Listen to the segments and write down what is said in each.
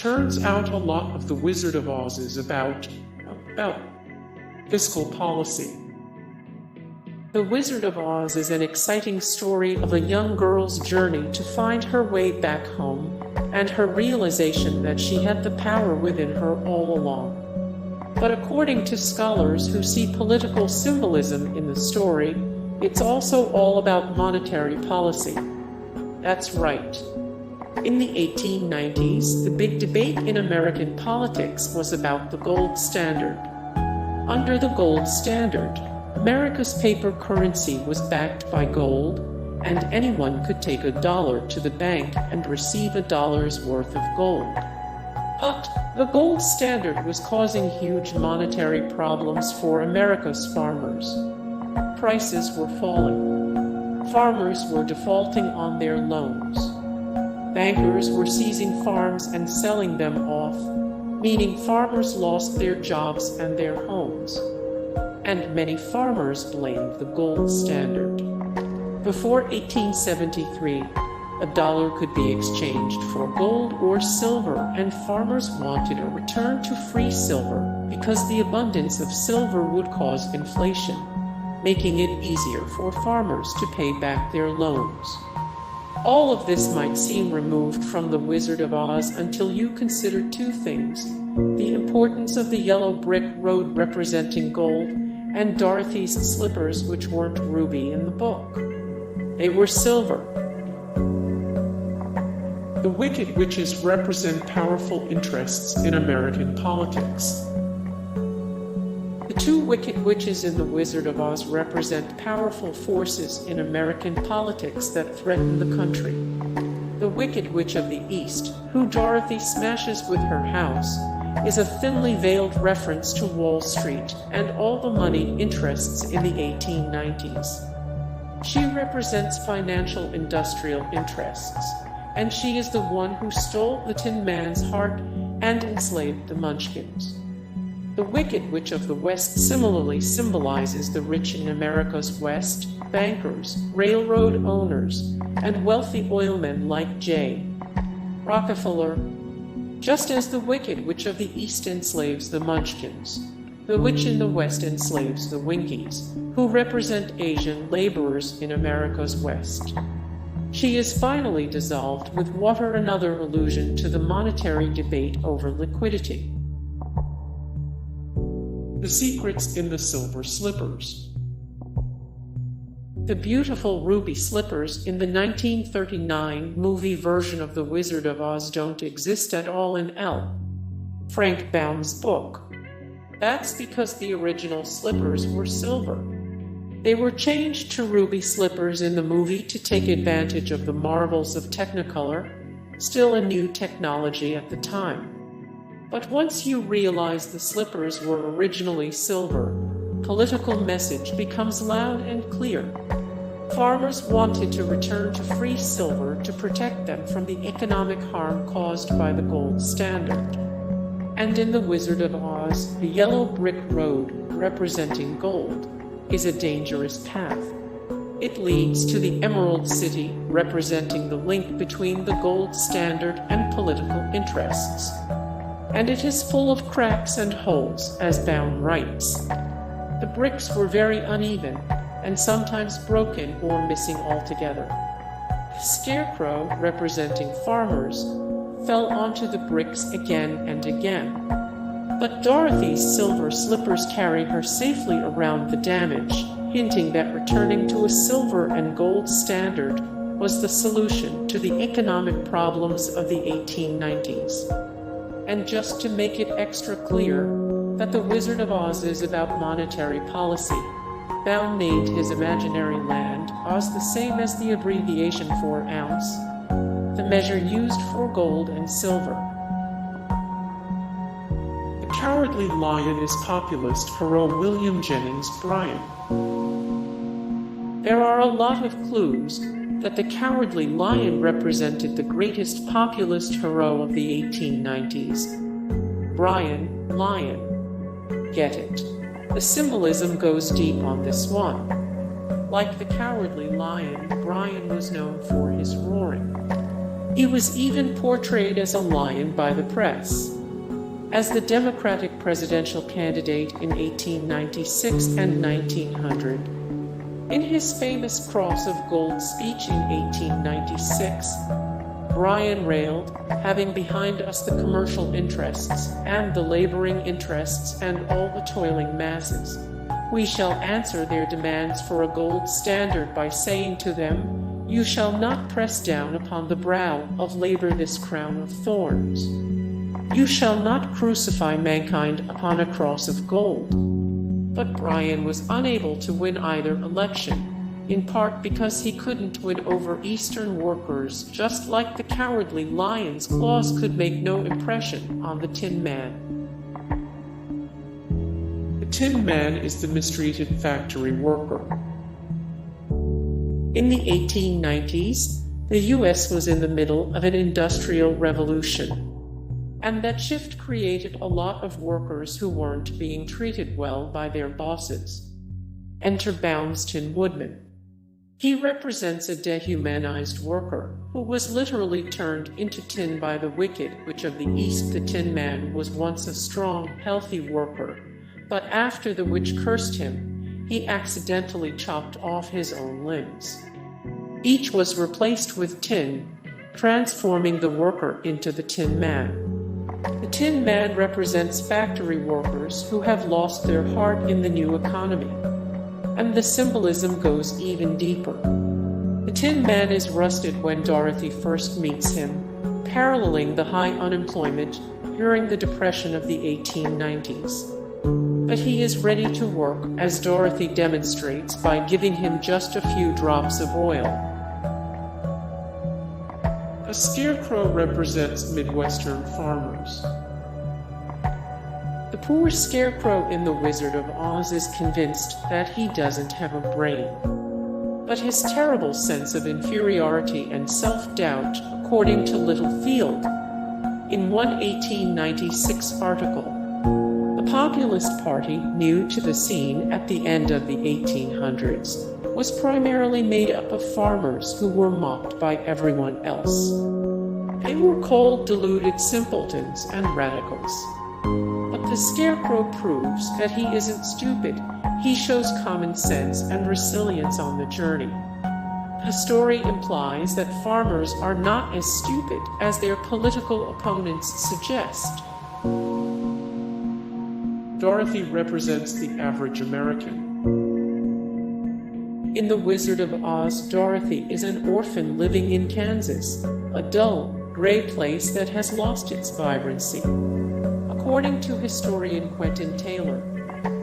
turns out a lot of The Wizard of Oz is about fiscal policy. The Wizard of Oz is an exciting story of a young girl's journey to find her way back home, and her realization that she had the power within her all along. But according to scholars who see political symbolism in the story, it's also all about monetary policy. That's right. In the 1890s, the big debate in American politics was about the gold standard. Under the gold standard, America's paper currency was backed by gold, and anyone could take $1 to the bank and receive $1's worth of gold. But the gold standard was causing huge monetary problems for America's farmers. Prices were falling. Farmers were defaulting on their loans. Bankers were seizing farms and selling them off, meaning farmers lost their jobs and their homes. And many farmers blamed the gold standard. Before 1873, $1 could be exchanged for gold or silver, and farmers wanted a return to free silver because the abundance of silver would cause inflation, making it easier for farmers to pay back their loans. All of this might seem removed from The Wizard of Oz until you consider two things: the importance of the yellow brick road representing gold, and Dorothy's slippers, which weren't ruby in the book. They were silver. The Wicked Witches represent powerful interests in American politics. The two Wicked Witches in The Wizard of Oz represent powerful forces in American politics that threaten the country. The Wicked Witch of the East, who Dorothy smashes with her house, is a thinly veiled reference to Wall Street and all the money interests in the 1890s. She represents financial industrial interests, and she is the one who stole the Tin Man's heart and enslaved the Munchkins. The Wicked Witch of the West similarly symbolizes the rich in America's West, bankers, railroad owners, and wealthy oilmen like J. Rockefeller. Just as the Wicked Witch of the East enslaves the Munchkins, the witch in the West enslaves the Winkies, who represent Asian laborers in America's West. She is finally dissolved with water, another allusion to the monetary debate over liquidity. The secrets in the silver slippers. The beautiful ruby slippers in the 1939 movie version of The Wizard of Oz don't exist at all in Frank Baum's book. That's because the original slippers were silver. They were changed to ruby slippers in the movie to take advantage of the marvels of Technicolor, still a new technology at the time. But once you realize the slippers were originally silver, political message becomes loud and clear. Farmers wanted to return to free silver to protect them from the economic harm caused by the gold standard. And in The Wizard of Oz, the yellow brick road, representing gold, is a dangerous path. It leads to the Emerald City, representing the link between the gold standard and political interests. And it is full of cracks and holes, as Baum writes. The bricks were very uneven, and sometimes broken or missing altogether. The Scarecrow, representing farmers, fell onto the bricks again and again. But Dorothy's silver slippers carry her safely around the damage, hinting that returning to a silver and gold standard was the solution to the economic problems of the 1890s. And just to make it extra clear that The Wizard of Oz is about monetary policy, Baum named his imaginary land Oz, the same as the abbreviation for ounce, the measure used for gold and silver. The Cowardly Lion is Populist hero William Jennings Bryan. There are a lot of clues that the Cowardly Lion represented the greatest populist hero of the 1890s. Bryan, lion. Get it? The symbolism goes deep on this one. Like the Cowardly Lion, Bryan was known for his roaring. He was even portrayed as a lion by the press. As the Democratic presidential candidate in 1896 and 1900, in his famous Cross of Gold speech in 1896, Bryan railed, "Having behind us the commercial interests, and the laboring interests, and all the toiling masses, we shall answer their demands for a gold standard by saying to them, you shall not press down upon the brow of labor this crown of thorns. You shall not crucify mankind upon a cross of gold." But Bryan was unable to win either election, in part because he couldn't win over Eastern workers, just like the cowardly lion's claws could make no impression on the Tin Man. The Tin Man is the mistreated factory worker. In the 1890s, the U.S. was in the middle of an industrial revolution. And that shift created a lot of workers who weren't being treated well by their bosses. Enter Baum's Tin Woodman. He represents a dehumanized worker who was literally turned into tin by the wicked witch of the East. The Tin Man was once a strong, healthy worker, but after the witch cursed him, he accidentally chopped off his own limbs. Each was replaced with tin, transforming the worker into the Tin Man. The Tin Man represents factory workers who have lost their heart in the new economy. And the symbolism goes even deeper. The Tin Man is rusted when Dorothy first meets him, paralleling the high unemployment during the Depression of the 1890s. But he is ready to work, as Dorothy demonstrates by giving him just a few drops of oil. A scarecrow represents Midwestern farmers. The poor scarecrow in The Wizard of Oz is convinced that he doesn't have a brain. But his terrible sense of inferiority and self-doubt, according to Littlefield, in one 1896 article, the Populist Party, new to the scene at the end of the 1800s, was primarily made up of farmers who were mocked by everyone else. They were called deluded simpletons and radicals. But the Scarecrow proves that he isn't stupid. He shows common sense and resilience on the journey. The story implies that farmers are not as stupid as their political opponents suggest. Dorothy represents the average American. In The Wizard of Oz, Dorothy is an orphan living in Kansas, a dull, gray place that has lost its vibrancy. According to historian Quentin Taylor,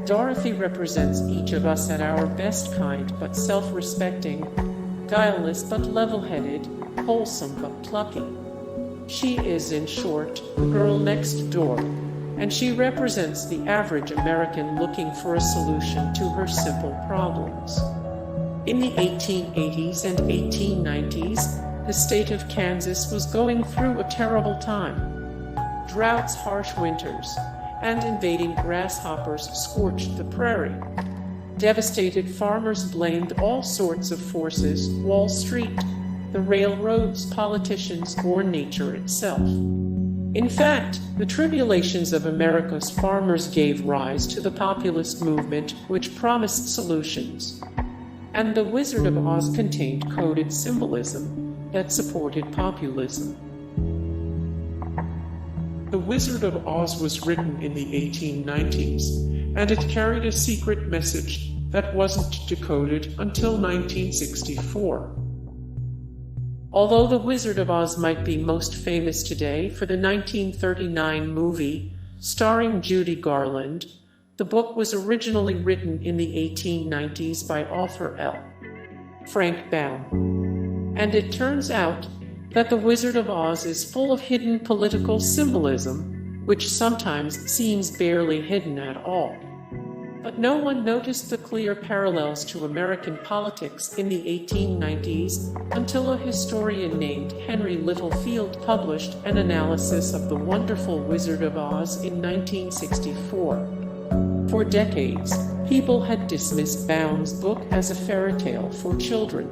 Dorothy represents each of us at our best kind but self-respecting, guileless but level-headed, wholesome but plucky. She is, in short, the girl next door, and she represents the average American looking for a solution to her simple problems. In the 1880s and 1890s, the state of Kansas was going through a terrible time. Droughts, harsh winters, and invading grasshoppers scorched the prairie. Devastated farmers blamed all sorts of forces: Wall Street, the railroads, politicians, or nature itself. In fact, the tribulations of America's farmers gave rise to the populist movement, which promised solutions. And The Wizard of Oz contained coded symbolism that supported populism. The Wizard of Oz was written in the 1890s, and it carried a secret message that wasn't decoded until 1964. Although The Wizard of Oz might be most famous today for the 1939 movie starring Judy Garland, the book was originally written in the 1890s by author L. Frank Baum. And it turns out that The Wizard of Oz is full of hidden political symbolism, which sometimes seems barely hidden at all. But no one noticed the clear parallels to American politics in the 1890s until a historian named Henry Littlefield published an analysis of The Wonderful Wizard of Oz in 1964. For decades, people had dismissed Baum's book as a fairy tale for children.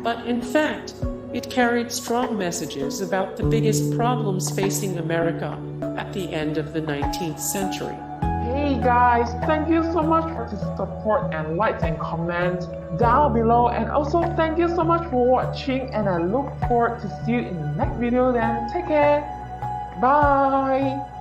But in fact, It carried strong messages about the biggest problems facing America at the end of the 19th century. Hey guys, thank you so much for the support and likes and comments down below, and also thank you so much for watching, and I look forward to see you in the next video. Then take care, bye.